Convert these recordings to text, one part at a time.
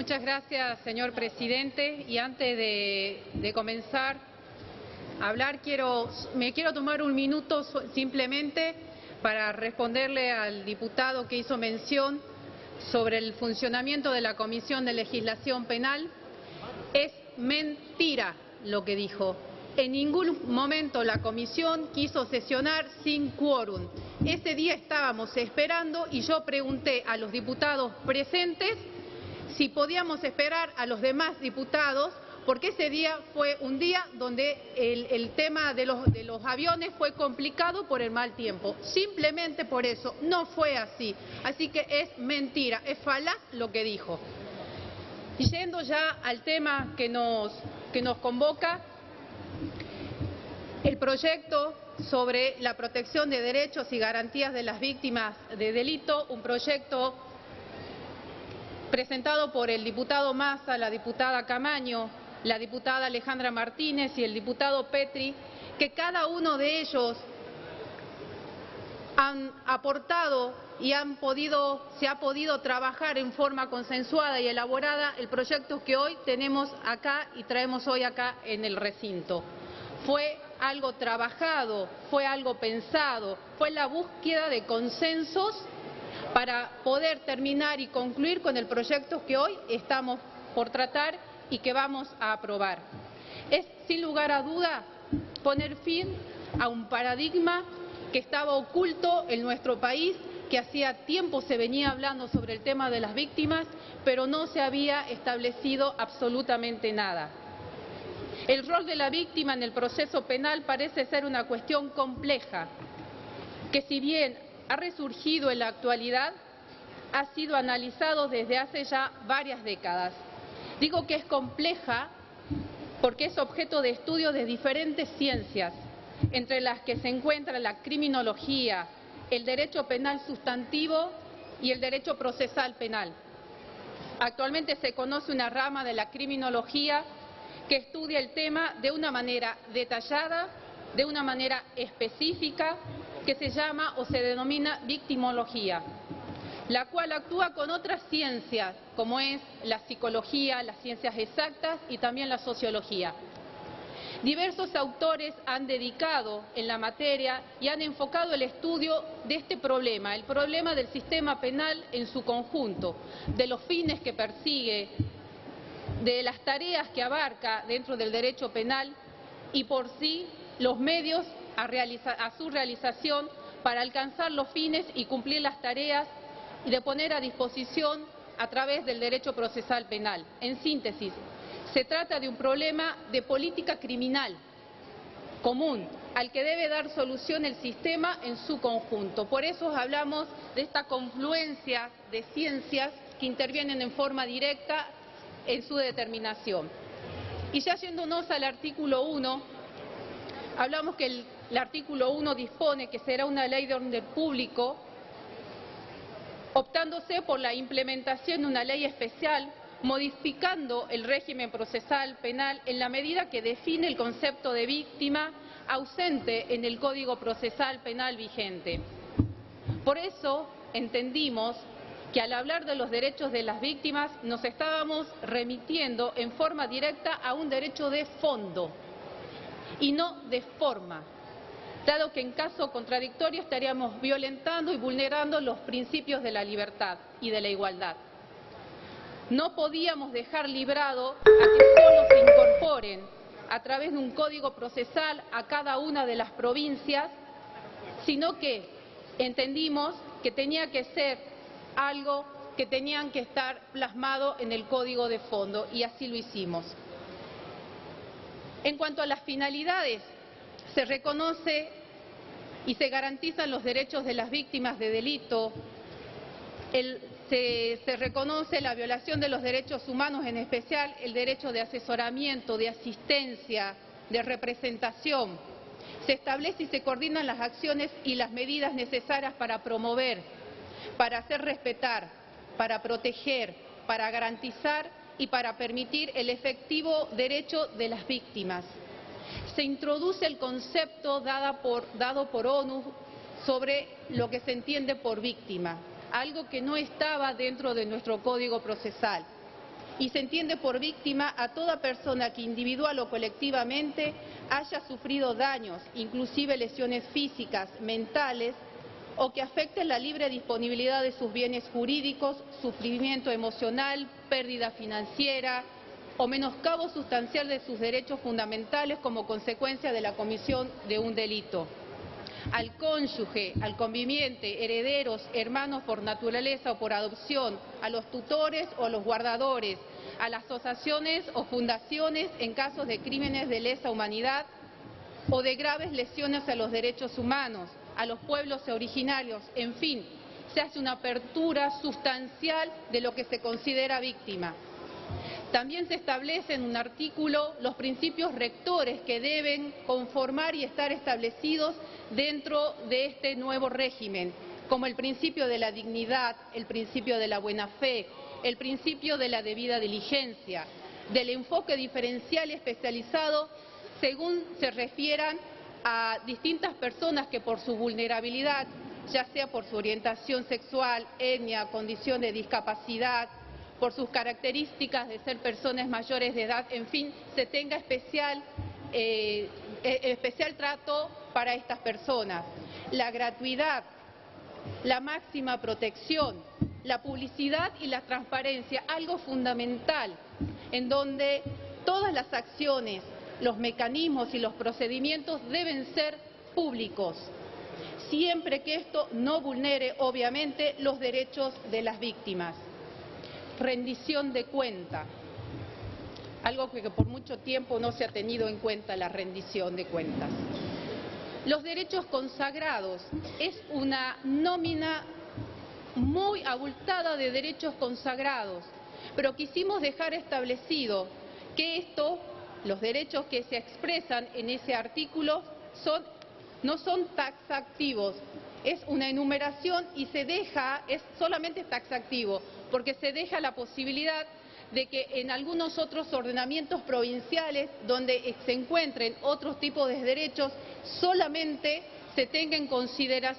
Muchas gracias, señor presidente. Y antes de comenzar a hablar, me quiero tomar un minuto simplemente para responderle al diputado que hizo mención sobre el funcionamiento de la Comisión de Legislación Penal. Es mentira lo que dijo. En ningún momento la comisión quiso sesionar sin quórum. Ese día estábamos esperando y yo pregunté a los diputados presentes si podíamos esperar a los demás diputados, porque ese día fue un día donde el tema de los aviones fue complicado por el mal tiempo. Simplemente por eso, no fue así. Así que es mentira, es falaz lo que dijo. Y yendo ya al tema que nos convoca, el proyecto sobre la protección de derechos y garantías de las víctimas de delito, un proyecto presentado por el diputado Massa, la diputada Camaño, la diputada Alejandra Martínez y el diputado Petri, que cada uno de ellos han aportado y se ha podido trabajar en forma consensuada y elaborada el proyecto que hoy tenemos acá y traemos hoy acá en el recinto. Fue algo trabajado, fue algo pensado, fue la búsqueda de consensos para poder terminar y concluir con el proyecto que hoy estamos por tratar y que vamos a aprobar. Es, sin lugar a duda, poner fin a un paradigma que estaba oculto en nuestro país, que hacía tiempo se venía hablando sobre el tema de las víctimas, pero no se había establecido absolutamente nada. El rol de la víctima en el proceso penal parece ser una cuestión compleja, que si bien ha resurgido en la actualidad, ha sido analizado desde hace ya varias décadas. Digo que es compleja porque es objeto de estudio de diferentes ciencias, entre las que se encuentra la criminología, el derecho penal sustantivo y el derecho procesal penal. Actualmente se conoce una rama de la criminología que estudia el tema de una manera detallada, de una manera específica, que se llama o se denomina victimología, la cual actúa con otras ciencias, como es la psicología, las ciencias exactas y también la sociología. Diversos autores han dedicado en la materia y han enfocado el estudio de este problema, el problema del sistema penal en su conjunto, de los fines que persigue, de las tareas que abarca dentro del derecho penal y por sí los medios a su realización para alcanzar los fines y cumplir las tareas y de poner a disposición a través del derecho procesal penal. En síntesis, se trata de un problema de política criminal común al que debe dar solución el sistema en su conjunto. Por eso hablamos de esta confluencia de ciencias que intervienen en forma directa en su determinación. Y ya yéndonos al artículo 1, hablamos que el artículo 1 dispone que será una ley de orden público, optándose por la implementación de una ley especial, modificando el régimen procesal penal en la medida que define el concepto de víctima ausente en el Código Procesal Penal vigente. Por eso entendimos que al hablar de los derechos de las víctimas nos estábamos remitiendo en forma directa a un derecho de fondo y no de forma, dado que en caso contradictorio estaríamos violentando y vulnerando los principios de la libertad y de la igualdad. No podíamos dejar librado a que solo se incorporen a través de un código procesal a cada una de las provincias, sino que entendimos que tenía que ser algo que tenían que estar plasmado en el código de fondo, y así lo hicimos. En cuanto a las finalidades, se reconoce y se garantizan los derechos de las víctimas de delito, se reconoce la violación de los derechos humanos, en especial el derecho de asesoramiento, de asistencia, de representación. Se establece y se coordinan las acciones y las medidas necesarias para promover, para hacer respetar, para proteger, para garantizar y para permitir el efectivo derecho de las víctimas. Se introduce el concepto dado por ONU sobre lo que se entiende por víctima, algo que no estaba dentro de nuestro Código Procesal. y se entiende por víctima a toda persona que individual o colectivamente haya sufrido daños, inclusive lesiones físicas, mentales, o que afecten la libre disponibilidad de sus bienes jurídicos, sufrimiento emocional, pérdida financiera o menoscabo sustancial de sus derechos fundamentales como consecuencia de la comisión de un delito. Al cónyuge, al conviviente, herederos, hermanos por naturaleza o por adopción, a los tutores o a los guardadores, a las asociaciones o fundaciones en casos de crímenes de lesa humanidad o de graves lesiones a los derechos humanos, a los pueblos originarios, en fin, se hace una apertura sustancial de lo que se considera víctima. También se establece en un artículo los principios rectores que deben conformar y estar establecidos dentro de este nuevo régimen, como el principio de la dignidad, el principio de la buena fe, el principio de la debida diligencia, del enfoque diferencial y especializado según se refieran a distintas personas que por su vulnerabilidad, ya sea por su orientación sexual, etnia, condición de discapacidad, por sus características de ser personas mayores de edad, en fin, se tenga especial trato para estas personas. La gratuidad, la máxima protección, la publicidad y la transparencia, algo fundamental, en donde todas las acciones, los mecanismos y los procedimientos deben ser públicos, siempre que esto no vulnere, obviamente, los derechos de las víctimas. Rendición de cuenta, algo que por mucho tiempo no se ha tenido en cuenta, la rendición de cuentas. Los derechos consagrados es una nómina muy abultada de derechos consagrados, pero quisimos dejar establecido que los derechos que se expresan en ese artículo no son taxativos, es una enumeración y es solamente taxativo, porque se deja la posibilidad de que en algunos otros ordenamientos provinciales donde se encuentren otros tipos de derechos solamente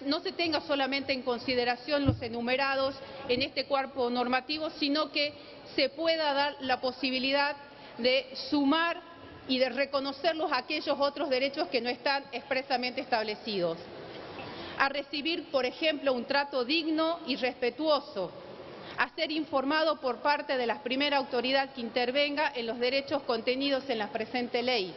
no se tenga solamente en consideración los enumerados en este cuerpo normativo, sino que se pueda dar la posibilidad de sumar y de reconocerlos aquellos otros derechos que no están expresamente establecidos. A recibir, por ejemplo, un trato digno y respetuoso, a ser informado por parte de la primera autoridad que intervenga en los derechos contenidos en la presente ley,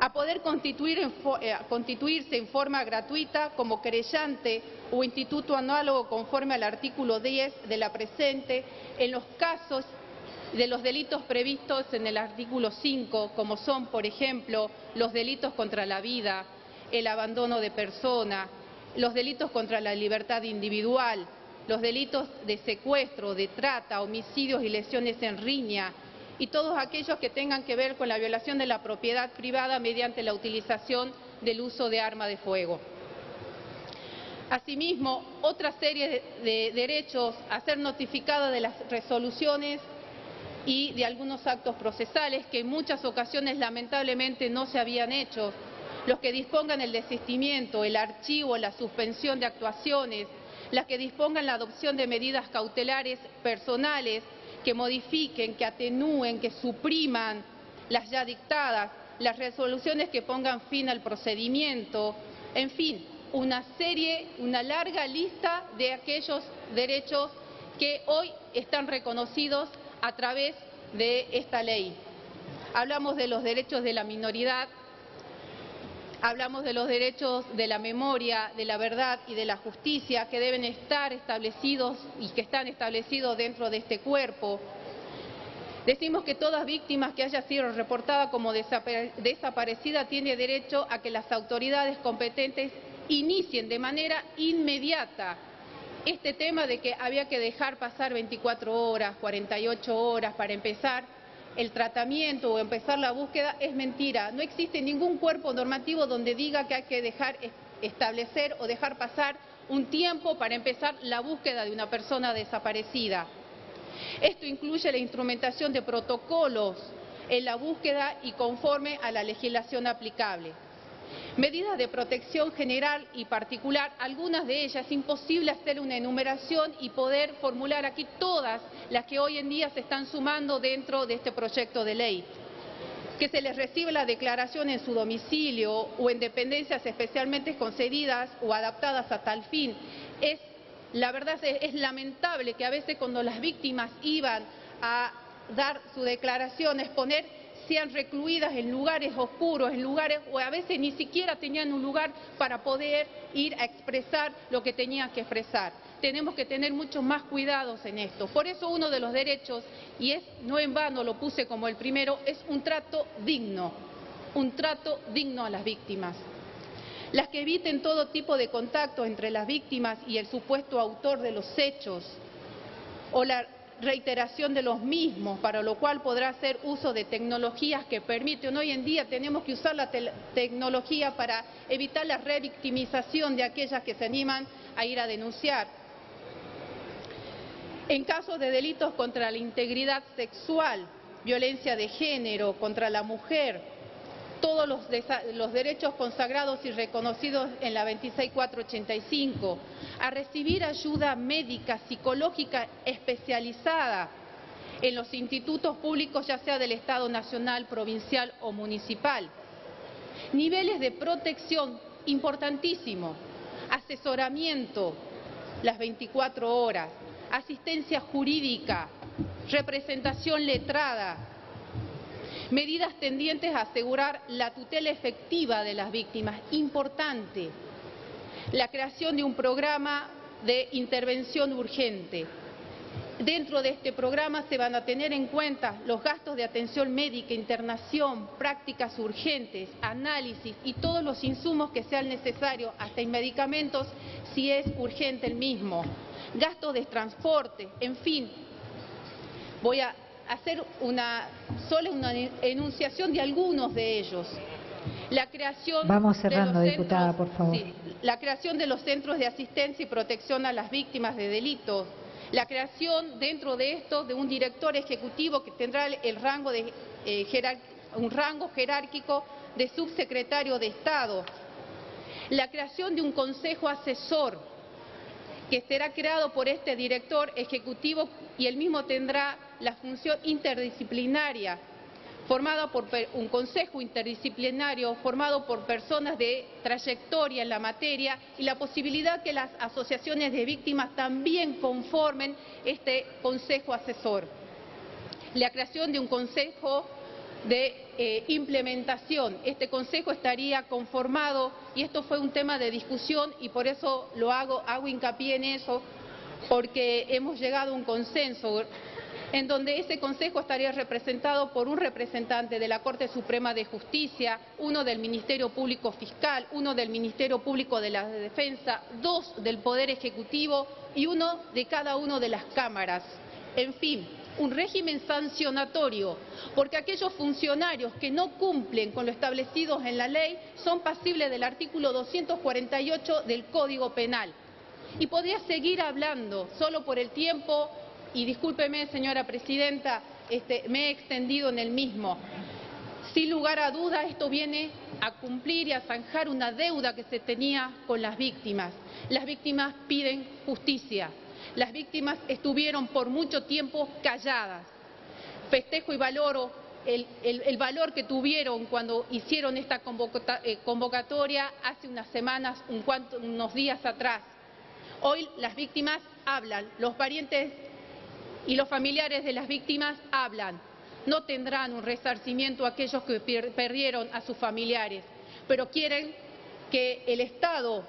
a poder constituirse en forma gratuita como querellante o instituto análogo conforme al artículo 10 de la presente en los casos de los delitos previstos en el artículo 5, como son, por ejemplo, los delitos contra la vida, el abandono de persona, los delitos contra la libertad individual, los delitos de secuestro, de trata, homicidios y lesiones en riña, y todos aquellos que tengan que ver con la violación de la propiedad privada mediante la utilización del uso de arma de fuego. Asimismo, otra serie de derechos a ser notificados de las resoluciones y de algunos actos procesales que en muchas ocasiones lamentablemente no se habían hecho, los que dispongan el desistimiento, el archivo, la suspensión de actuaciones, las que dispongan la adopción de medidas cautelares personales que modifiquen, que atenúen, que supriman las ya dictadas, las resoluciones que pongan fin al procedimiento, en fin, una larga lista de aquellos derechos que hoy están reconocidos a través de esta ley. Hablamos de los derechos de la minoridad, hablamos de los derechos de la memoria, de la verdad y de la justicia que deben estar establecidos y que están establecidos dentro de este cuerpo. Decimos que toda víctima que haya sido reportada como desaparecida tiene derecho a que las autoridades competentes inicien de manera inmediata este tema de que había que dejar pasar 24 horas, 48 horas para empezar el tratamiento o empezar la búsqueda es mentira. No existe ningún cuerpo normativo donde diga que hay que establecer o dejar pasar un tiempo para empezar la búsqueda de una persona desaparecida. Esto incluye la instrumentación de protocolos en la búsqueda y conforme a la legislación aplicable. Medidas de protección general y particular, algunas de ellas es imposible hacer una enumeración y poder formular aquí todas las que hoy en día se están sumando dentro de este proyecto de ley. Que se les reciba la declaración en su domicilio o en dependencias especialmente concedidas o adaptadas a tal fin. La verdad es lamentable que a veces cuando las víctimas iban a dar su declaración, exponer, sean recluidas en lugares oscuros, en lugares, o a veces ni siquiera tenían un lugar para poder ir a expresar lo que tenían que expresar. Tenemos que tener muchos más cuidados en esto. Por eso uno de los derechos, y no en vano lo puse como el primero, es un trato digno a las víctimas. Las que eviten todo tipo de contacto entre las víctimas y el supuesto autor de los hechos, o la reiteración de los mismos, para lo cual podrá hacer uso de tecnologías que permiten. Hoy en día tenemos que usar la tecnología para evitar la revictimización de aquellas que se animan a ir a denunciar. En casos de delitos contra la integridad sexual, violencia de género, contra la mujer, todos los derechos consagrados y reconocidos en la 26485, a recibir ayuda médica, psicológica especializada en los institutos públicos, ya sea del Estado nacional, provincial o municipal. Niveles de protección, importantísimo, asesoramiento las 24 horas, asistencia jurídica, representación letrada, medidas tendientes a asegurar la tutela efectiva de las víctimas, importante. La creación de un programa de intervención urgente. Dentro de este programa se van a tener en cuenta los gastos de atención médica, internación, prácticas urgentes, análisis y todos los insumos que sean necesarios, hasta en medicamentos si es urgente el mismo. Gastos de transporte, en fin. Voy a hacer solo una enunciación de algunos de ellos. La creación Vamos cerrando, de los diputada, centros, por favor. sí, la creación de los centros de asistencia y protección a las víctimas de delitos. La creación dentro de esto de un director ejecutivo que tendrá el rango un rango jerárquico de subsecretario de Estado. La creación de un consejo asesor que será creado por este director ejecutivo y él mismo tendrá la función interdisciplinaria, formado por un consejo interdisciplinario formado por personas de trayectoria en la materia y la posibilidad que las asociaciones de víctimas también conformen este consejo asesor. La creación de un consejo de implementación. Este consejo estaría conformado, y esto fue un tema de discusión y por eso hago hincapié en eso, porque hemos llegado a un consenso en donde ese consejo estaría representado por un representante de la Corte Suprema de Justicia, uno del Ministerio Público Fiscal, uno del Ministerio Público de la Defensa, 2 del Poder Ejecutivo y uno de cada una de las cámaras. En fin, un régimen sancionatorio, porque aquellos funcionarios que no cumplen con lo establecido en la ley son pasibles del artículo 248 del Código Penal. Y podría seguir hablando, solo por el tiempo, y discúlpeme, señora presidenta, me he extendido en el mismo. Sin lugar a duda, esto viene a cumplir y a zanjar una deuda que se tenía con las víctimas. Las víctimas piden justicia. Las víctimas estuvieron por mucho tiempo calladas. Festejo y valoro el valor que tuvieron cuando hicieron esta convocatoria hace unas semanas, unos días atrás. Hoy las víctimas hablan, los parientes y los familiares de las víctimas hablan. No tendrán un resarcimiento aquellos que perdieron a sus familiares, pero quieren que el Estado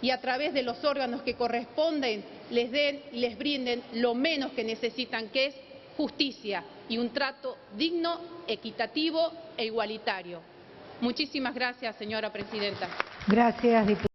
y a través de los órganos que corresponden les den y les brinden lo menos que necesitan, que es justicia y un trato digno, equitativo e igualitario. Muchísimas gracias, señora presidenta. Gracias, diputada.